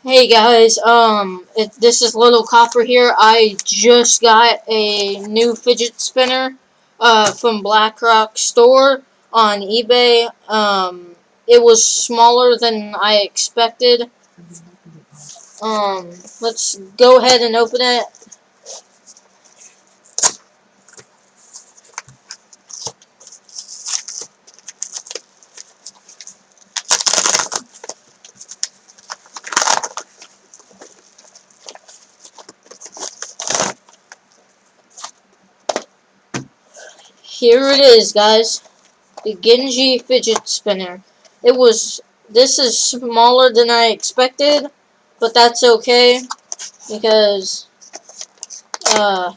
Hey guys, this is Little Copper here. I just got a new fidget spinner, from BlackRock store on eBay. It was smaller than I expected. Let's go ahead and open it. Here it is, guys. The Genji fidget spinner. This is smaller than I expected, but that's okay because, uh,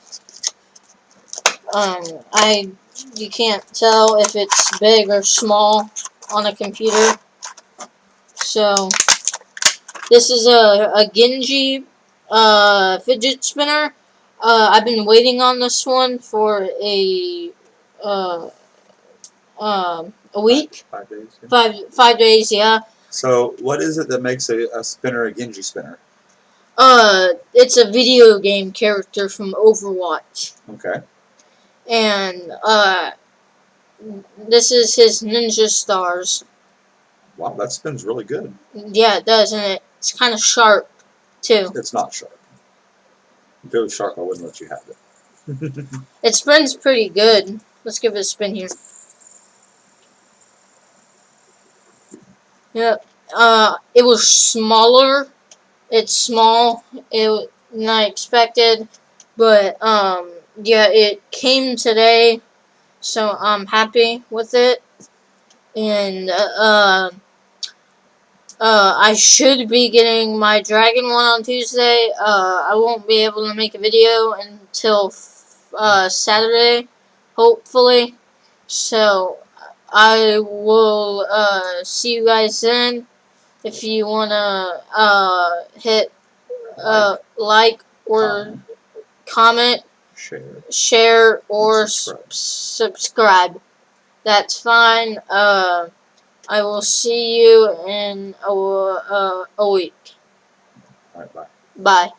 I you can't tell if it's big or small on a computer. So this is a Genji fidget spinner. I've been waiting on this one for uh, a week, 5 days. Yeah. five days, yeah. So, what is it that makes a spinner a Genji spinner? It's a video game character from Overwatch, Okay. and this is his ninja stars. Wow, that spins really good. Yeah, it does, and it's kind of sharp too. It's not sharp. If it was sharp, I wouldn't let you have it. It spins pretty good. Let's give it a spin here. Yep. It was smaller. It's small. Than I expected, but yeah, it came today, so I'm happy with it. And I should be getting my dragon one on Tuesday. I won't be able to make a video until Saturday, hopefully. So I will see you guys then. If you wanna hit like or comment, share or subscribe. That's fine. I will see you in a week. All right, bye. Bye.